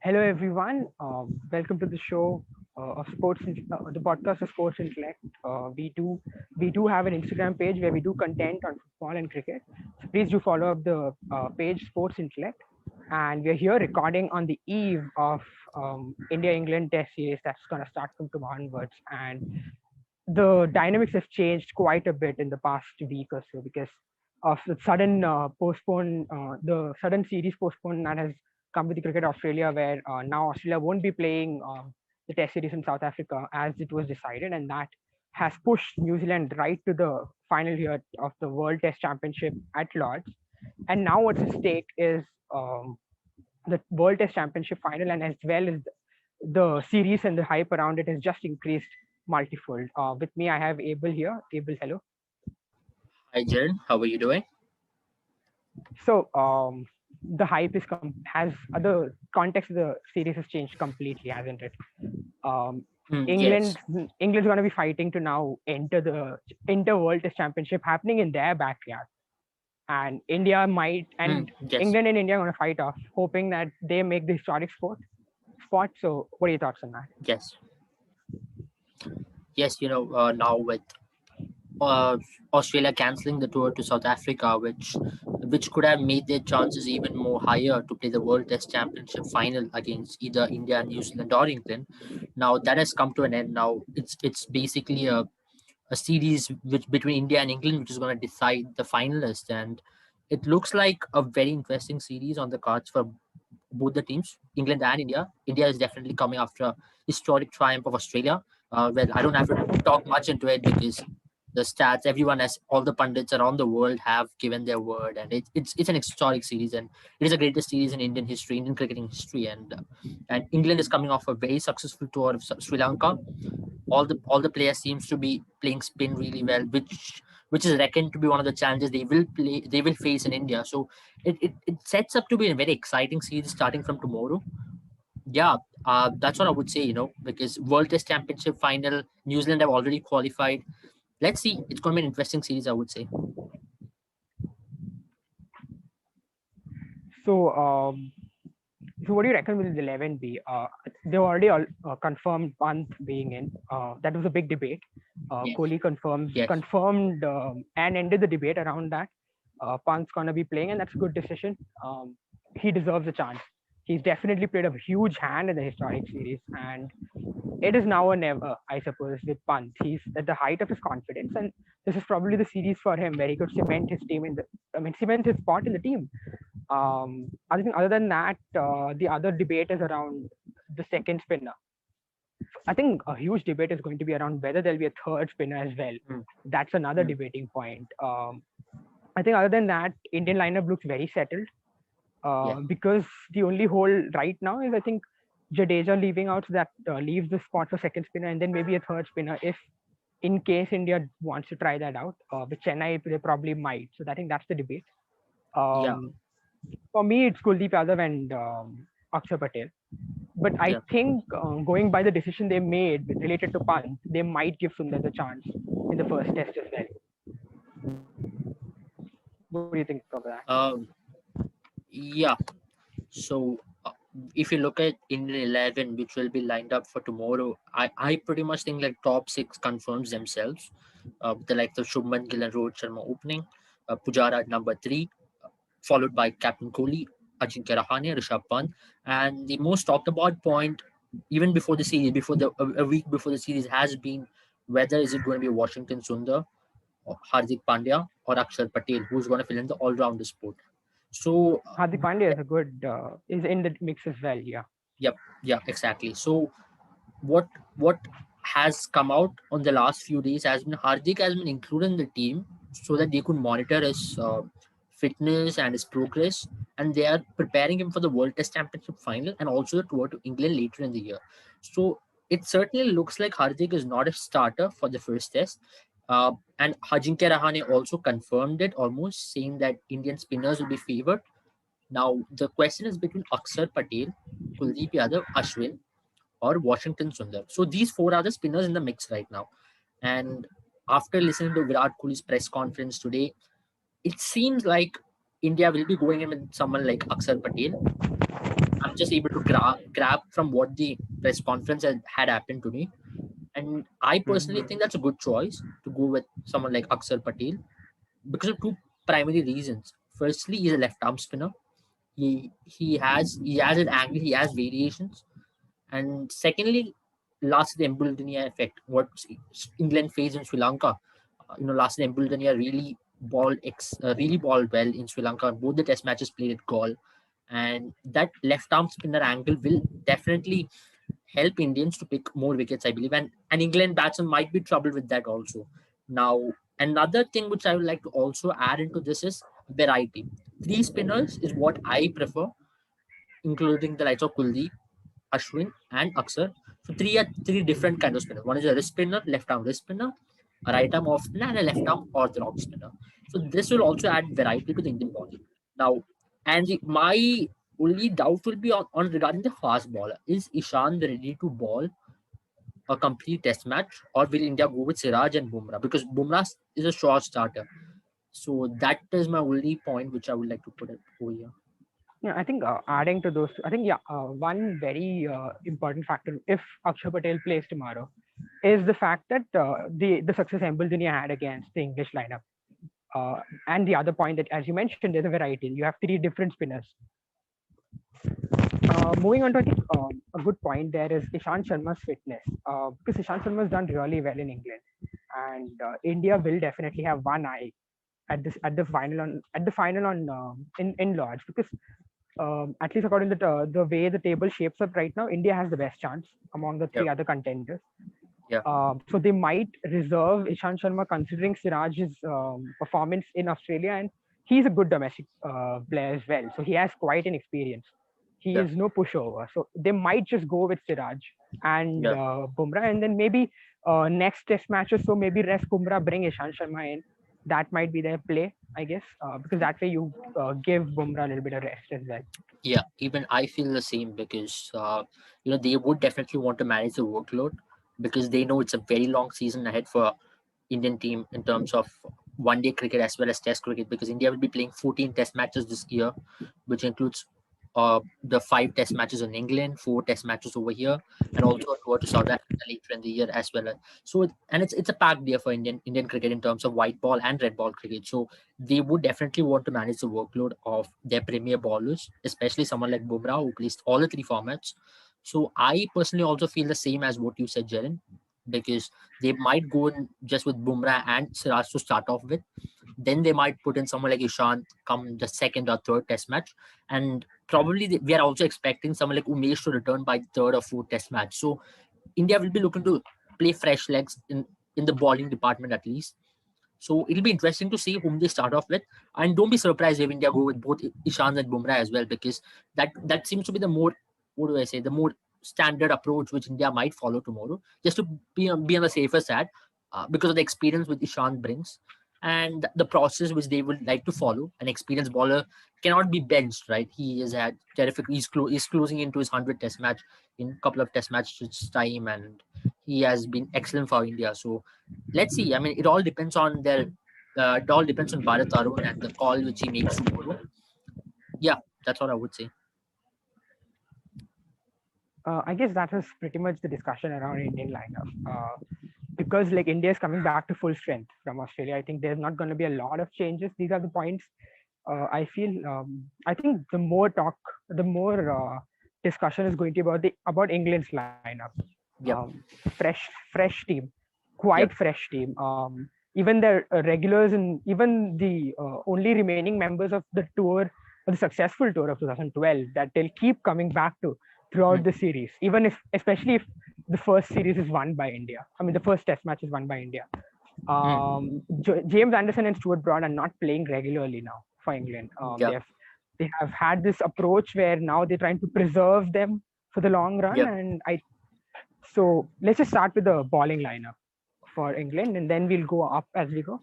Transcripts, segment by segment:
Hello, everyone. Welcome to the show of the podcast of Sports Intellect. We do have an Instagram page where we do content on football and cricket. So please do follow up the page Sports Intellect. And we're here recording on the eve of India-England Test series that's going to start from tomorrow onwards. And the dynamics have changed quite a bit in the past week or so because of the sudden the sudden series postpone that has come with the Cricket Australia, where now Australia won't be playing the Test series in South Africa as it was decided, and that has pushed New Zealand right to the final year of the World Test Championship at Lords. And now what's at stake is the World Test Championship final, and as well as the series and the hype around it has just increased multifold. With me, I have Abel here. Abel, hello. Hi, Jared. How are you doing? So the hype has the context of the series has changed completely, hasn't it? Um, Yes. England England's going to be fighting to now enter World Test Championship happening in their backyard, and India might and Yes. England and India are going to fight off, hoping that they make the historic spot. So, what are your thoughts on that? Yes. Yes. Now with uh, Australia cancelling the tour to South Africa, which could have made their chances even more higher to play the World Test Championship final against either India, New Zealand, or England. Now that has come to an end. Now it's basically a series between India and England, which is going to decide the finalist. And it looks like a very interesting series on the cards for both the teams, England and India. India is definitely coming after a historic triumph of Australia. Well, I don't have to talk much into it because the stats, everyone has, all the pundits around the world have given their word, and it's an historic series, and it is the greatest series in Indian history, Indian cricketing history, and England is coming off a very successful tour of Sri Lanka. All the players seems to be playing spin really well, which is reckoned to be one of the challenges they will face in India. So it sets up to be a very exciting series starting from tomorrow. Yeah, that's what I would say. Because World Test Championship final, New Zealand have already qualified. Let's see. It's going to be an interesting series, I would say. So, so what do you reckon will the 11 be? They already confirmed Pant being in. That was a big debate. Yes. Kohli Yes. confirmed and ended the debate around that. Pant's gonna be playing, and that's a good decision. He deserves a chance. He's definitely played a huge hand in the historic series, and it is now or never, I suppose, with Pant. He's at the height of his confidence, and this is probably the series for him where he could cement his team cement his spot in the team. I think other than that, the other debate is around the second spinner. I think a huge debate is going to be around whether there'll be a third spinner as well. Mm, That's another mm, debating point. I think other than that, Indian lineup looks very settled yeah. because the only hole right now is, I think, Jadeja leaving out, so that leaves the spot for second spinner, and then maybe a third spinner if in case India wants to try that out. With Chennai, they probably might. So I think that's the debate. Yeah. Um, for me, it's Kuldeep Yadav and Akshar Patel. But I Yeah. think going by the decision they made related to Pant, they might give Sundar the chance in the first test as well. What do you think of that? Um. Yeah. So, if you look at Indian 11, which will be lined up for tomorrow, I pretty much think like top six confirms themselves. The likes of Shubman Gill and Rohit Sharma opening, Pujara at number three, followed by Captain Kohli, Ajinkya Rahane, Rishabh Pant, and the most talked about point even before the series, before a week before the series has been whether is it going to be Washington Sundar or Hardik Pandya or Akshar Patel who's going to fill in the all-rounder sport. So Hardik Pandya is a good is in the mix as well. Yeah. yep, yeah, exactly. So what has come out on the last few days has been Hardik has been included in the team so that they could monitor his fitness and his progress, and they are preparing him for the World Test Championship final and also the tour to England later in the year. So it certainly looks like Hardik is not a starter for the first test. And Ajinkya Rahane also confirmed it, almost saying that Indian spinners will be favored. Now the question is between Akshar Patel, Kuldeep Yadav, Ashwin, or Washington Sundar. So these four are the spinners in the mix right now. And after listening to Virat Kohli's press conference today, it seems like India will be going in with someone like Akshar Patel. I'm just able to grab from what the press conference had happened today. And I personally think that's a good choice to go with someone like Akshar Patel because of two primary reasons. Firstly, he's a left arm spinner. He has an angle, he has variations. And secondly, last the Embullinia effect, what England faced in Sri Lanka. Last the Embullinia really balled well in Sri Lanka. Both the test matches played at goal. And that left arm spinner angle will definitely help Indians to pick more wickets, I believe. And England batsmen might be troubled with that also. Now, another thing which I would like to also add into this is variety. Three spinners is what I prefer, including the likes of Kuldeep, Ashwin, and Akshar. So three are three different kind of spinners. One is a wrist spinner, left arm wrist spinner, a right arm off spinner, and a left arm orthodox spinner. So this will also add variety to the Indian bowling. Now, my only doubt will be on regarding the fast bowler. Is Ishan ready to bowl a complete test match, or will India go with Siraj and Bumrah? Because Bumrah is a short starter. So that is my only point which I would like to put it over here. Yeah, I think adding to those, I think one very important factor if Akshay Patel plays tomorrow is the fact that the success Embul Dunia had against the English lineup. And the other point that, as you mentioned, there's a variety. You have three different spinners. Moving on to, I think, a good point there is Ishant Sharma's fitness. Because Ishant Sharma has done really well in England, and India will definitely have one eye at the final on in Lords, because at least according to the way the table shapes up right now, India has the best chance among the Yeah, three other contenders. yeah, So they might reserve Ishant Sharma considering Siraj's performance in Australia, and he's a good domestic player as well. So he has quite an experience. He yeah, is no pushover. So they might just go with Siraj and yeah. Bumrah, and then maybe next test match or so, maybe rest Bumrah, bring Ishant Sharma in. That might be their play, I guess, because that way you give Bumrah a little bit of rest as well. Yeah, even I feel the same because they would definitely want to manage the workload because they know it's a very long season ahead for Indian team in terms of one day cricket as well as test cricket because India will be playing 14 test matches this year, which includes the 5 test matches in England, 4 test matches over here, and also a tour to South Africa later in the year as well. So and it's a packed year for Indian cricket in terms of white ball and red ball cricket. So they would definitely want to manage the workload of their premier bowlers, especially someone like Bumrah who plays all the 3 formats. So I personally also feel the same as what you said, Jaren, because they might go in just with Bumrah and Siraj to start off with. Then they might put in someone like Ishan come the second or third test match. And probably we are also expecting someone like Umesh to return by third or fourth test match. So India will be looking to play fresh legs in the bowling department at least. So it'll be interesting to see whom they start off with. And don't be surprised if India go with both Ishant and Bumrah as well, because that seems to be the more, what do I say, the more standard approach which India might follow tomorrow, just to be on the safer side, because of the experience which Ishant brings and the process which they would like to follow. An experienced bowler cannot be benched, right? He has had terrific. He's closing into his 100th test match in a couple of test matches time, and he has been excellent for India. So let's see. I mean, it all depends on their. It all depends on Bharat Arun and the call which he makes tomorrow. Yeah, that's what I would say. I guess that was pretty much the discussion around Indian lineup. Because like India is coming back to full strength from Australia, I think there's not going to be a lot of changes. These are the points. I feel. I think the more talk, the more discussion is going to be about England's lineup. Yep, Fresh team, quite yep, fresh team. Even the regulars and even the only remaining members of the tour, the successful tour of 2012, that they'll keep coming back to throughout mm, the series, even if, especially if the first series is won by India. I mean, the first Test match is won by India. mm, James Anderson and Stuart Broad are not playing regularly now for England. yep, They have had this approach where now they're trying to preserve them for the long run, yep, and I so let's just start with the bowling lineup for England, and then we'll go up as we go.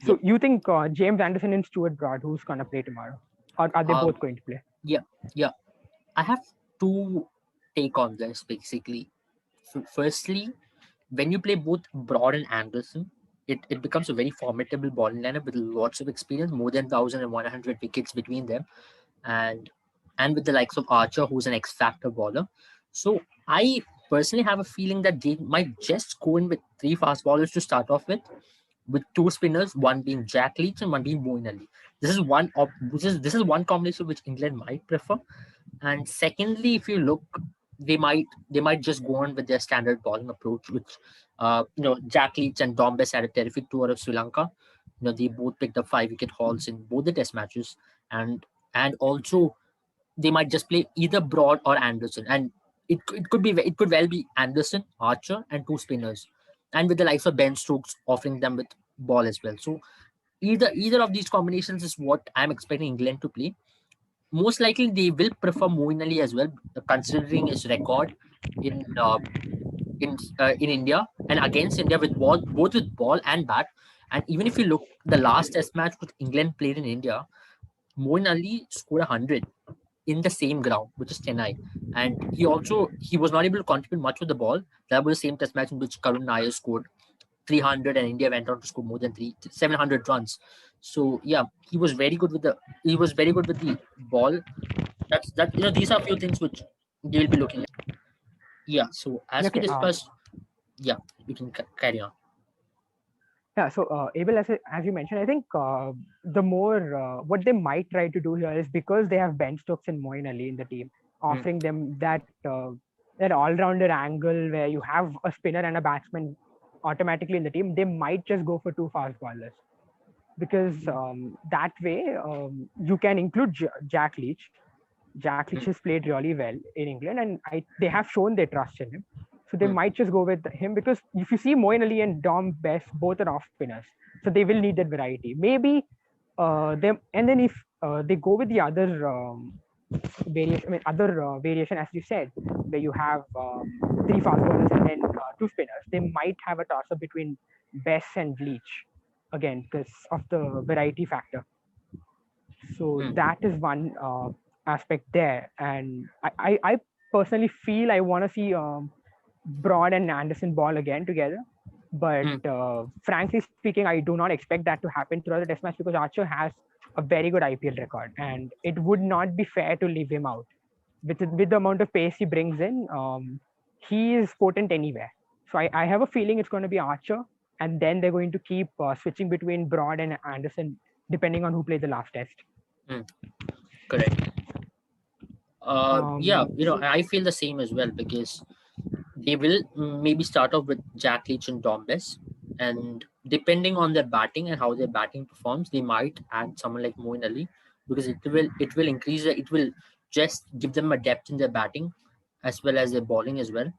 So yep. you think James Anderson and Stuart Broad, who's gonna play tomorrow, or are they Um, both going to play? yeah, yeah. I have two take on this basically. Firstly, when you play both Broad and Anderson, it becomes a very formidable bowling lineup with lots of experience, more than 1,100 wickets between them, and with the likes of Archer, who's an X factor bowler. So I personally have a feeling that they might just go in with three fast bowlers to start off with two spinners, one being Jack Leach and one being Moeen Ali. This is one combination which England might prefer. And secondly, if you look, they might just go on with their standard bowling approach, which Jack Leach and Dom Bess had a terrific tour of Sri Lanka. They both picked up 5 wicket hauls in both the test matches, and also they might just play either Broad or Anderson, and it could well be Anderson, Archer, and two spinners, and with the likes of Ben Stokes offering them with ball as well. So either of these combinations is what I'm expecting England to play. Most likely, they will prefer Moeen Ali as well, considering his record in in India and against India with ball, both with ball and bat. And even if you look the last Test match which England played in India, Moeen Ali scored 100 in the same ground, which is Chennai. And he was not able to contribute much with the ball. That was the same Test match in which Karun Nair scored 300 and India went on to score more than 700 runs. So yeah, he was very good with the ball. These are a few things which they will be looking at. Yeah. So as we Okay. discussed, yeah, you can carry on. Yeah, so Abel, as you mentioned, I think the more what they might try to do here is because they have Ben Stokes and Moeen Ali in the team, Mm, offering them that all-rounder angle where you have a spinner and a batsman automatically in the team. They might just go for two fast bowlers because that way you can include Jack Leach. Jack Leach mm, has played really well in England, and they have shown their trust in him. So they mm, might just go with him because if you see Moeen Ali and Dom Bess, both are off spinners, so they will need that variety. Maybe them, and then if they go with the other variation, other variation as you said, where you have three fast bowlers and then two spinners, they might have a toss up between Bess and Leach again because of the variety factor. So mm, that is one aspect there, and I personally feel I want to see Broad and Anderson ball again together. But mm, frankly speaking, I do not expect that to happen throughout the test match because Archer has a very good IPL record, and it would not be fair to leave him out. With the amount of pace he brings in, he is potent anywhere. So I have a feeling it's going to be Archer, and then they're going to keep switching between Broad and Anderson depending on who plays the last test. mm. Correct. Yeah, So I feel the same as well because they will maybe start off with Jack Leach and Dom Bess, and depending on their batting and how their batting performs, they might add someone like Moeen Ali because it will increase it will just give them a depth in their batting as well as their bowling as well.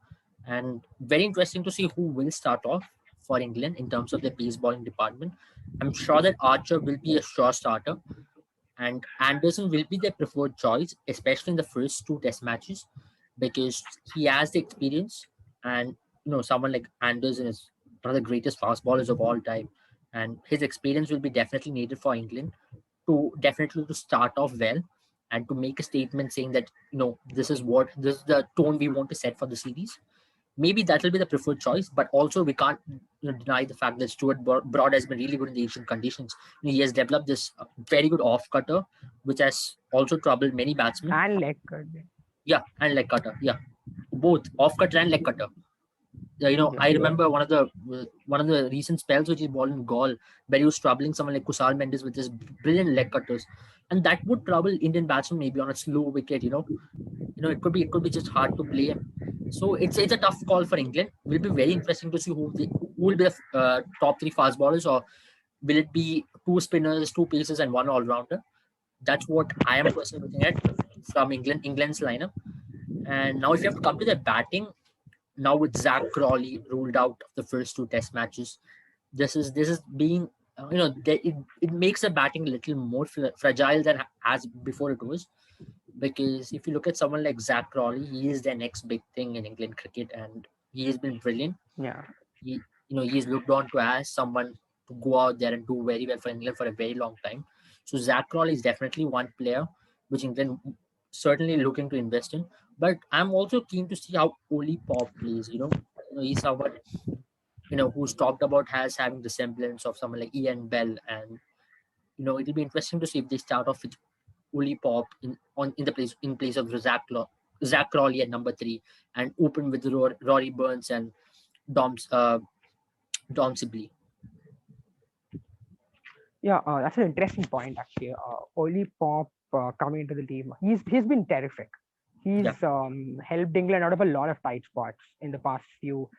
And very interesting to see who will start off for England in terms of their pace bowling department. I'm sure that Archer will be a sure starter and Anderson will be their preferred choice, especially in the first two test matches, because he has the experience and someone like Anderson is one of the greatest fast bowlers of all time. And his experience will be definitely needed for England to start off well and to make a statement saying that this is the tone we want to set for the series. Maybe that will be the preferred choice, but also we can't deny the fact that Stuart Broad has been really good in the Asian conditions. He has developed this very good off cutter, which has also troubled many batsmen. and leg cut. Yeah, and leg cutter. Yeah, both off cutter and leg cutter. Yes, I yes. remember one of the recent spells which he bowled in Gaul, where he was troubling someone like Kusal Mendes with his brilliant leg cutters, and that would trouble Indian batsmen maybe on a slow wicket. It could be just hard to play. So it's a tough call for England. Will be very interesting to see who will be the top three fast bowlers, or will it be two spinners, two paces, and one all rounder? That's what I am personally looking at from England's lineup. And now, if you have to come to the batting, now with Zach Crawley ruled out of the first two Test matches, this is being it makes the batting a little more fragile than as before it was, because if you look at someone like Zach Crawley, he is the next big thing in England cricket, and he has been brilliant. Yeah. He's looked on to as someone to go out there and do very well for England for a very long time. So Zach Crawley is definitely one player which England certainly looking to invest in. But I'm also keen to see how Oli Pop plays. He's someone who's talked about as having the semblance of someone like Ian Bell, and it'll be interesting to see if they start off with Uli Pop in place of Zach Crawley at number 3, and open with Rory Burns and Dom Dom Sibley. Yeah, that's an interesting point actually. Oli Pop coming into the team, he's been terrific. He's Yeah, helped England out of a lot of tight spots in the past few.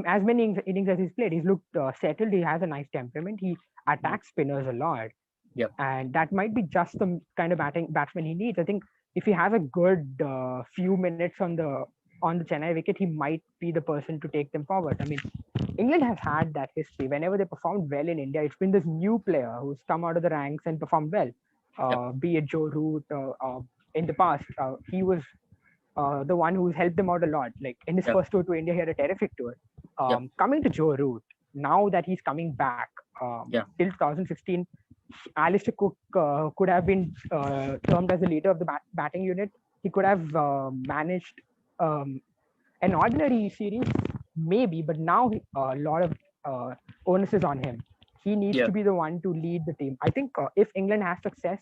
As many innings as he's played, he's looked settled. He has a nice temperament. He mm, attacks spinners a lot, yeah, and that might be just the kind of batsman he needs. I think if he has a good few minutes on the Chennai wicket, he might be the person to take them forward. I mean, England has had that history. Whenever they performed well in India, it's been this new player who's come out of the ranks and performed well. yeah, Be it Joe Root in the past, he was the one who's helped them out a lot. Like in his yeah, first tour to India, he had a terrific tour. yeah, Coming to Joe Root, now that he's coming back, yeah, till 2016, Alistair Cook could have been termed as the leader of the batting unit. He could have managed um, an ordinary series, maybe, but now a lot of onus is on him. He needs yeah, to be the one to lead the team. I think if England has success,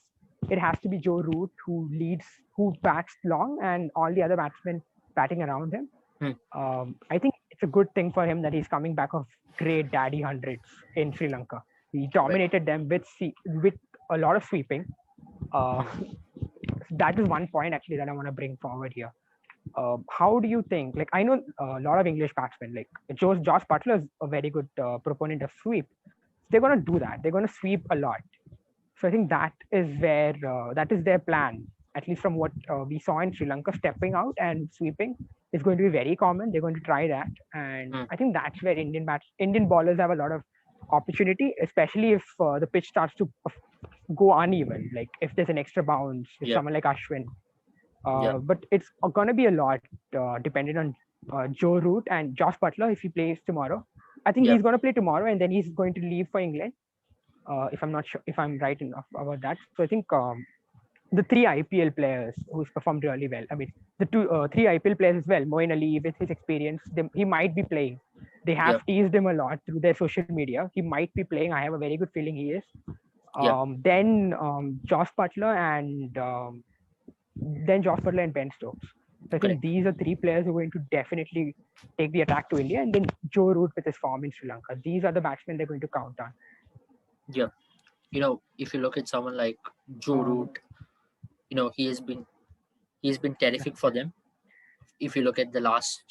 it has to be Joe Root who leads, who bats long, and all the other batsmen batting around him. mm, I think it's a good thing for him that he's coming back of great daddy hundreds in Sri Lanka. He right, dominated them with a lot of sweeping. Uh, mm, that is one point actually that I want to bring forward here. How do you think? Like I know a lot of English batsmen, like Josh Butler is a very good proponent of sweep. They're gonna do that. They're gonna sweep a lot. So I think that is their plan. At least from what we saw in Sri Lanka, stepping out and sweeping is going to be very common. They're going to try that, and mm, I think that's where Indian bowlers have a lot of opportunity, especially if the pitch starts to go uneven. Like if there's an extra bounce, if yeah, someone like Ashwin, yeah, but it's going to be a lot dependent on Joe Root and Josh Butler if he plays tomorrow. I think yeah, he's going to play tomorrow and then he's going to leave for England. If I'm not sure if I'm right enough about that. So I think the three IPL players who's performed really well. I mean, the three IPL players as well. Moeen Ali, with his experience, he might be playing. They yeah, have teased him a lot through their social media. He might be playing. I have a very good feeling he is. yeah, Then Josh Butler and Josh Butler and Ben Stokes. So I think correct. these are three players who are going to definitely take the attack to India, and then Joe Root with his form in Sri Lanka. These are the batsmen they're going to count on. Yeah, if you look at someone like Joe Uh, Root, he's been terrific for them. If you look at the last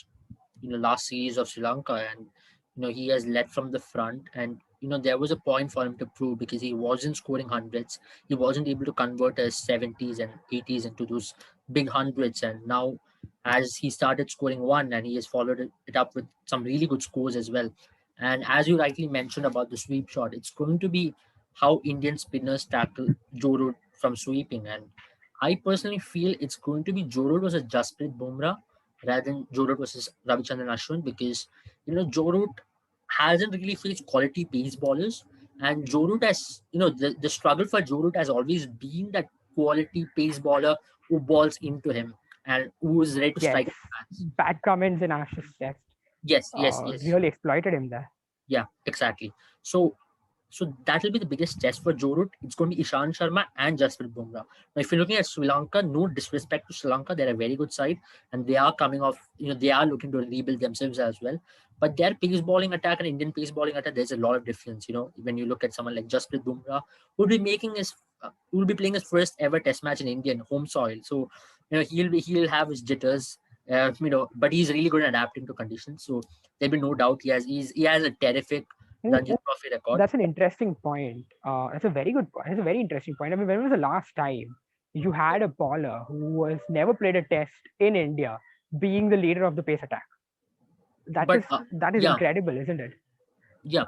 series of Sri Lanka, and he has led from the front, and there was a point for him to prove, because he wasn't scoring hundreds. He wasn't able to convert his 70s and 80s into those big hundreds, and now as he started scoring one, and he has followed it up with some really good scores as well. And as you rightly mentioned about the sweep shot, it's going to be how Indian spinners tackle Joe Root from sweeping. And I personally feel it's going to be Joe Root versus Jasprit Bumrah rather than Joe Root versus Ravichandran Ashwin, because Joe Root hasn't really faced quality pace ballers, and Joe Root has the struggle for Joe Root has always been that quality pace bowler who balls into him and who is ready to yes, strike at bats. bad comments in Ash's test Yes, yes, yes. really exploited him there. Yeah, exactly. So that will be the biggest test for Joe Root. It's going to be Ishan Sharma and Jasprit Bumrah. Now, if you're looking at Sri Lanka, no disrespect to Sri Lanka, they're a very good side, and they are coming off. They are looking to rebuild themselves as well. But their pace bowling attack and Indian pace bowling attack, there's a lot of difference. When you look at someone like Jasprit Bumrah, who will be playing his first ever Test match in Indian home soil. So he'll have his jitters. But he's really good at adapting to conditions. So there'll be no doubt he has a terrific Mm, Ranji Trophy record. That's an interesting point. That's a very good point. That's a very interesting point. I mean, when was the last time you had a bowler who has never played a test in India being the leader of the pace attack? But That is yeah, incredible, isn't it? yeah.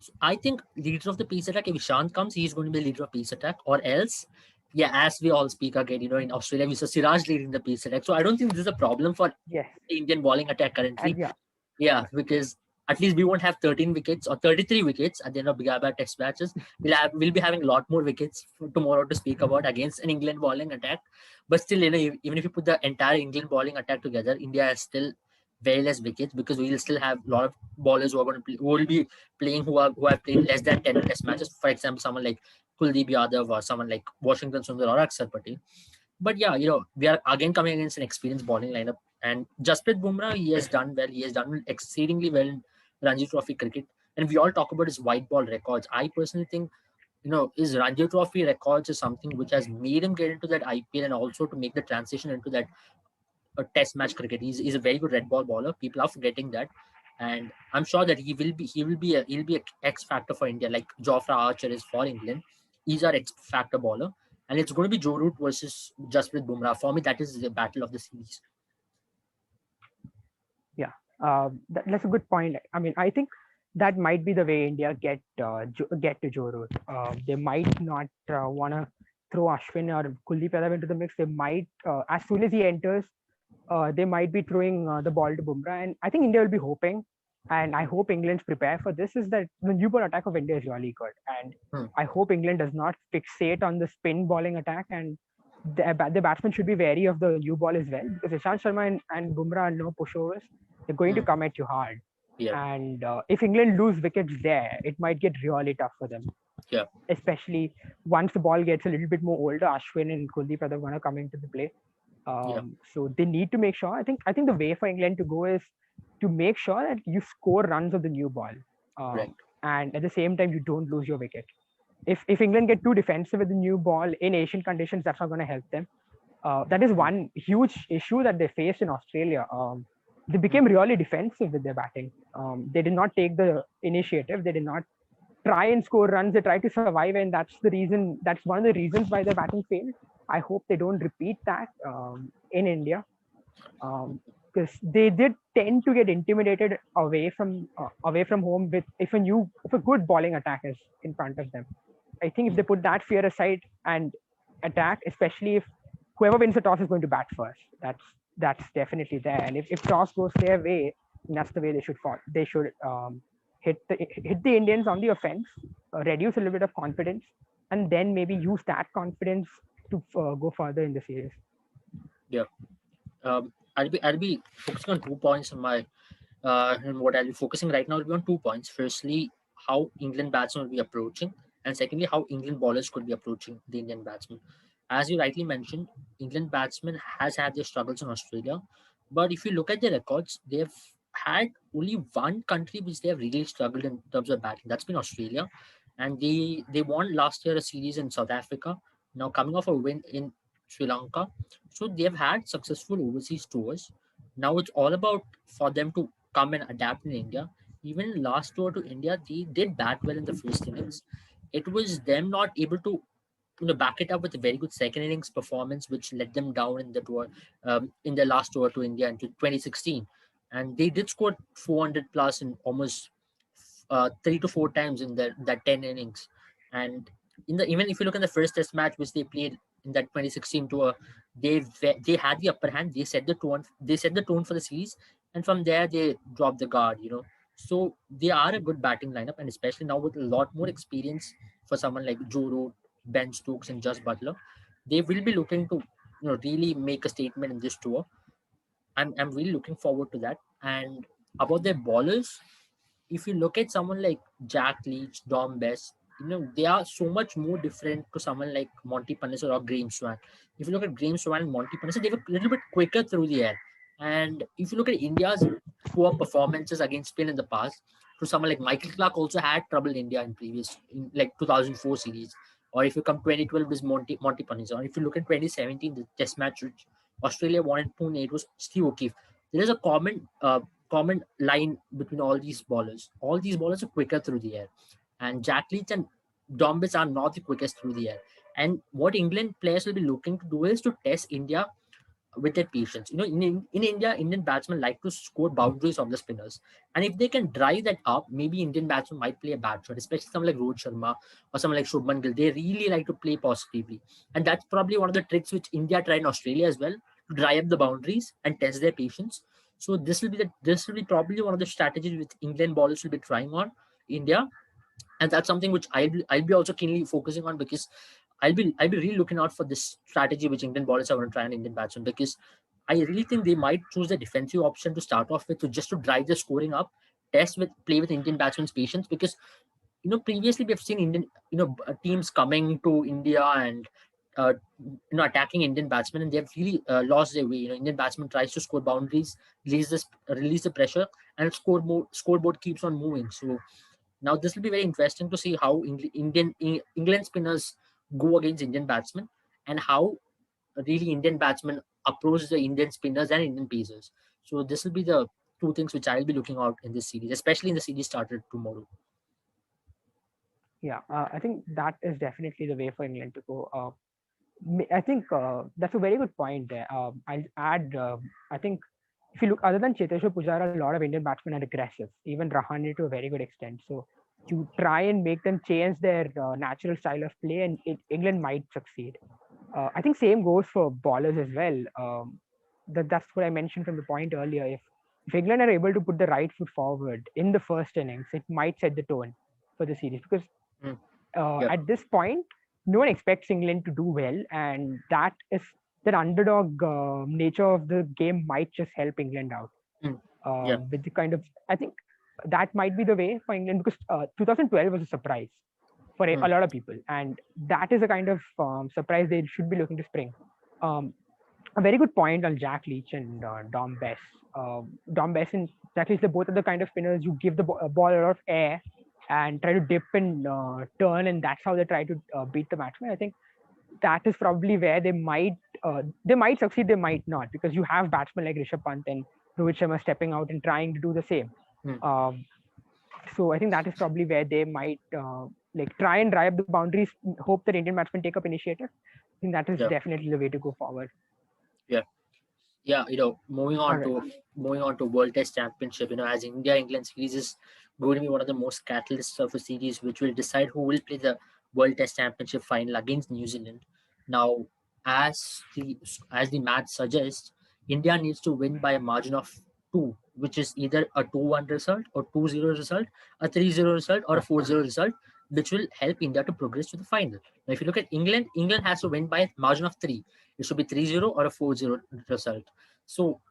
So I think leader of the pace attack, if Ishant comes, he's going to be the leader of pace attack, or else, yeah, as we all speak again, in Australia, we saw Siraj leading the pace attack. So I don't think this is a problem for Yes, the Indian bowling attack currently. and yeah, Yeah, because at least we won't have 13 wickets or 33 wickets at the end of Bigaba test matches. We'll be having a lot more wickets for tomorrow to speak about against an England bowling attack. But still, even if you put the entire England bowling attack together, India is still very less wickets because we will still have a lot of bowlers who are going to play, who will be playing who have played less than 10 test matches. For example, someone like Kuldeep Yadav or someone like Washington Sundar or Akshar Patel. But yeah, we are again coming against an experienced bowling lineup. And Jasprit Bumrah, he has done well. He has done exceedingly well in Ranji Trophy cricket. And we all talk about his white ball records. I personally think, his Ranji Trophy records is something which has made him get into that IPL and also to make the transition into that test match cricket. He's a very good red ball bowler. People are forgetting that. And I'm sure that he'll be a X factor for India, like Jofra Archer is for England. He's our X factor bowler. And it's going to be Joe Root versus Jasprit Bumrah. For me, that is the battle of the series. Yeah, that's a good point. I mean, I think that might be the way India get to Joe Root. They might not want to throw Ashwin or Kuldeep Yadav into the mix. They might, as soon as he enters, they might be throwing the ball to Bumrah. And I think India will be hoping, and I hope England's prepare for this, is that the new ball attack of India is really good. And Hmm. I hope England does not fixate on the spin bowling attack, and the batsmen should be wary of the new ball as well, because Ishant Sharma and Bumrah are no pushovers. They're going to Hmm. come at you hard. Yeah. And if England lose wickets there, it might get really tough for them, Yeah. especially once the ball gets a little bit more older. Ashwin and Kuldeep are going to come into the play. Yeah. So they need to make sure. I think the way for England to go is to make sure that you score runs of the new ball, Right. and at the same time you don't lose your wicket. If England get too defensive with the new ball in Asian conditions, that's not going to help them. That is Hmm. one huge issue that they faced in Australia. They Hmm. became really defensive with their batting. They did not take the initiative. They did not try and score runs. They tried to survive, and that's the reason. That's one of the reasons why their batting failed. I hope they don't repeat that in India, because they did tend to get intimidated away from home with if a good bowling attack is in front of them. I think if Hmm. they put that fear aside and attack, especially if whoever wins the toss is going to bat first, that's definitely there. And if toss goes their way, that's the way they should fall. They should hit the Indians on the offense, reduce a little bit of confidence, and then maybe use that confidence to go further in the series. Yeah. I'll be focusing on 2 points on my and what I'll be focusing right now will be on 2 points. Firstly, how England batsmen will be approaching, and secondly, how England bowlers could be approaching the Indian batsmen. As you rightly mentioned, England batsmen has had their struggles in Australia, but if you look at their records, they've had only one country which they have really struggled in terms of batting. That's been Australia, and they won last year a series in South Africa. Now coming off a win in Sri Lanka, so they've had successful overseas tours. Now it's all about for them to come and adapt in India. Even last tour to India, they did bat well in the first innings. It was them not able to back it up with a very good second innings performance, which let them down in the tour in their last tour to India in 2016. And they did score 400 plus in almost 3 to 4 times in that 10 innings. And even if you look at the first test match which they played in that 2016 tour, they had the upper hand. They set the tone. They set the tone for the series, and from there they dropped the guard. So they are a good batting lineup, and especially now with a lot more experience for someone like Joe Root, Ben Stokes, and Just Butler, they will be looking to really make a statement in this tour. I'm really looking forward to that. And about their bowlers, if you look at someone like Jack Leach, Dom Bess, they are so much more different to someone like Monty Panesar or Graham Swan. If you look at Graham Swan and Monty Panesar, they were a little bit quicker through the air. And if you look at India's poor performances against Spain in the past, to someone like Michael Clark also had trouble in India in like 2004 series. Or if you come 2012, it was Monty Panesar. Or if you look at 2017, the Test match which Australia won in Pune, it was Steve O'Keefe. There is a common line between all these bowlers. All these bowlers are quicker through the air, and Jack Leach and Dombis are not the quickest through the air. And what England players will be looking to do is to test India with their patience. In India, Indian batsmen like to score boundaries of the spinners. And if they can drive that up, maybe Indian batsmen might play a bad shot, especially someone like Rohit Sharma or someone like Shubman Gill. They really like to play positively. And that's probably one of the tricks which India tried in Australia as well, to drive up the boundaries and test their patience. So this will be probably one of the strategies which England bowlers will be trying on India, and that's something which I'll be also keenly focusing on, because I'll be really looking out for this strategy which Indian bowlers are going to try on Indian batsmen, because I really think they might choose the defensive option to start off with, to just to drive the scoring up, play with Indian batsmen's patience, because previously we have seen Indian teams coming to India and attacking Indian batsmen, and they have really lost their way. Indian batsmen tries to score boundaries, release the pressure, and scoreboard keeps on moving. So now this will be very interesting to see how England spinners go against Indian batsmen, and how really Indian batsmen approach the Indian spinners and Indian pacers. So this will be the two things which I'll be looking out in this series, especially in the series started tomorrow. Yeah, I think that is definitely the way for England to go. I think that's a very good point there. I'll add, I think if you look, other than Cheteshwar Pujara, a lot of Indian batsmen are aggressive, even Rahane to a very good extent. So you try and make them change their natural style of play, and England might succeed. I think same goes for bowlers as well. That's what I mentioned from the point earlier. If England are able to put the right foot forward in the first innings, it might set the tone for the series, because Mm. Yeah. at this point, no one expects England to do well, and that underdog nature of the game might just help England out. Mm. Yeah. With the kind of, I think that might be the way for England, because 2012 was a surprise for a Mm. lot of people, and that is a kind of surprise they should be looking to spring. Um, a very good point on Jack Leach and Dom Bess. Dom Bess and Jack Leach, they both are the kind of spinners you give the ball a lot of air and try to dip and turn, and that's how they try to beat the batsman. I think that is probably where they might succeed, they might not, because you have batsmen like Rishabh Pant and Rohit Sharma stepping out and trying to do the same. Mm. Um, so I think that is probably where they might like try and drive the boundaries, hope that Indian batsmen take up initiative. I think that is Yeah. definitely the way to go forward. Yeah. Yeah, moving All on right. to World Test Championship, as India England series is going to be one of the most catalysts of a series, which will decide who will play the World Test Championship final against New Zealand. Now, as the match suggests, India needs to win by a margin of two, which is either a 2-1 result, or 2-0 result, a 3-0 result, or a 4-0 result, which will help India to progress to the final. Now, if you look at England, England has to win by a margin of three. It should be 3-0 or a 4-0 result. So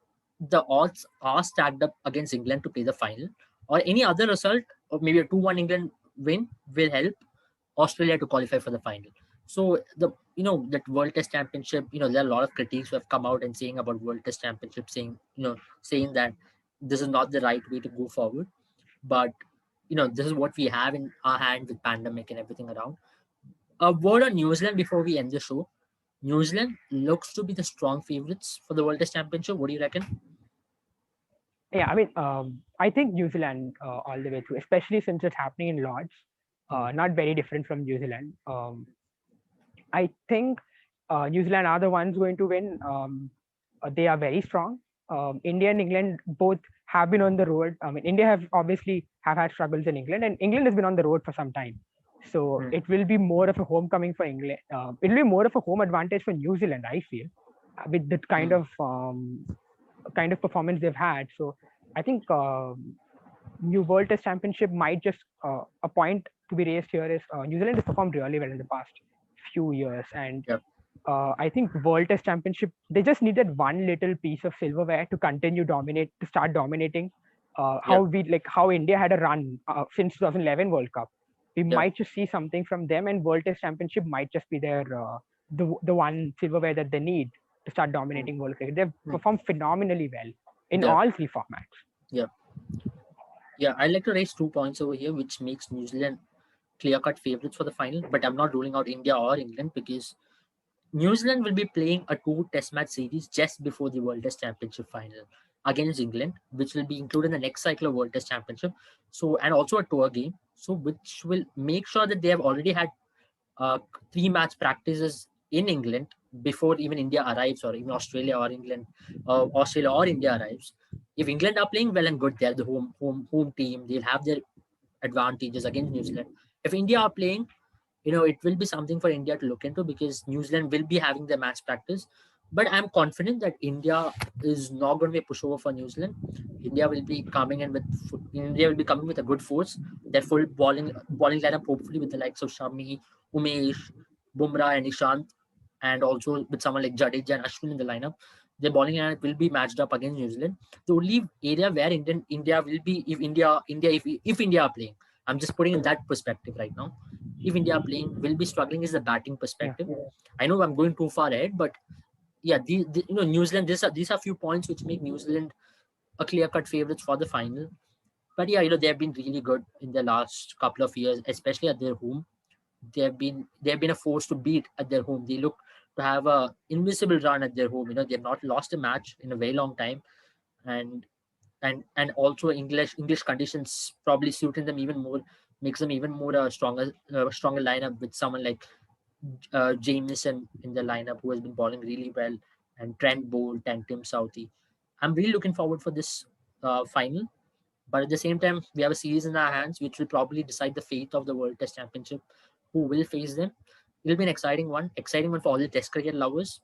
the odds are stacked up against England to play the final, or any other result, or maybe a 2-1 England win will help Australia to qualify for the final. So that World Test Championship, there are a lot of critics who have come out and saying about World Test Championship, saying that this is not the right way to go forward. But this is what we have in our hand with pandemic and everything around. A word on New Zealand before we end the show. New Zealand looks to be the strong favorites for the World Test Championship. What do you reckon? Yeah, I mean, I think New Zealand all the way through, especially since it's happening in Lords, Mm. not very different from New Zealand. I think New Zealand are the ones going to win. They are very strong. India and England both have been on the road. I mean, India have obviously have had struggles in England, and England has been on the road for some time. So Mm. it will be more of a homecoming for England. It will be more of a home advantage for New Zealand, I feel, with the Mm. kind of performance they've had. So I think New World Test Championship might just a point to be raised here is New Zealand has performed really well in the past few years, and Yep. I think World Test Championship they just needed one little piece of silverware to start dominating. Yep. How India had a run since 2011 World Cup. We Yep. might just see something from them, and World Test Championship might just be their the one silverware that they need to start Mm. dominating world cricket. They've Mm. performed phenomenally well in Yeah. all three formats. Yeah. Yeah. I'd like to raise 2 points over here, which makes New Zealand clear-cut favorites for the final. But I'm not ruling out India or England, because New Zealand will be playing a two-test match series just before the World Test Championship final against England, which will be included in the next cycle of World Test Championship. So, and also a tour game. So, which will make sure that they have already had uh, three-match practices in England before even India arrives, or even Australia or India arrives. If England are playing well and good, they're the home team. They'll have their advantages against New Zealand. If India are playing, it will be something for India to look into, because New Zealand will be having their match practice. But I'm confident that India is not going to be a pushover for New Zealand. India will be coming with a good force. Their full bowling lineup, hopefully with the likes of Shami, Umesh, Bumrah, and Ishant. and also with someone like Jadeja and Ashwin in the lineup, their bowling lineup will be matched up against New Zealand. The only area where India will be if India are playing. I'm just putting in that perspective right now. If India are playing, will be struggling is the batting Yeah. perspective. I know I'm going too far ahead, but yeah, New Zealand. These are few points which make New Zealand a clear cut favorites for the final. But yeah, they have been really good in the last couple of years, especially at their home. They have been a force to beat at their home. They look to have a invincible run at their home. They've not lost a match in a very long time, and also English conditions probably suiting them even more, makes them even more stronger lineup with someone like Jameson in the lineup who has been bowling really well, and Trent Bolt and Tim Southey. I'm really looking forward for this final. But at the same time, we have a series in our hands which will probably decide the fate of the World Test Championship. Who will face them? It'll be an exciting one for all the Test cricket lovers.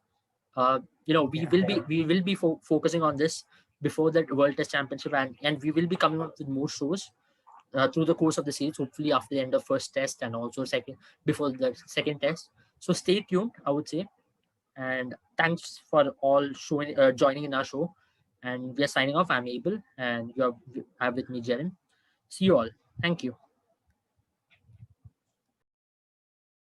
We Yeah. will be focusing on this before the World Test Championship, and we will be coming up with more shows through the course of the series. Hopefully, after the end of first test and also second before the second test. So stay tuned, I would say, and thanks for all joining in our show. And we are signing off. I'm Abel, and you have with me, Jaren. See you all. Thank you.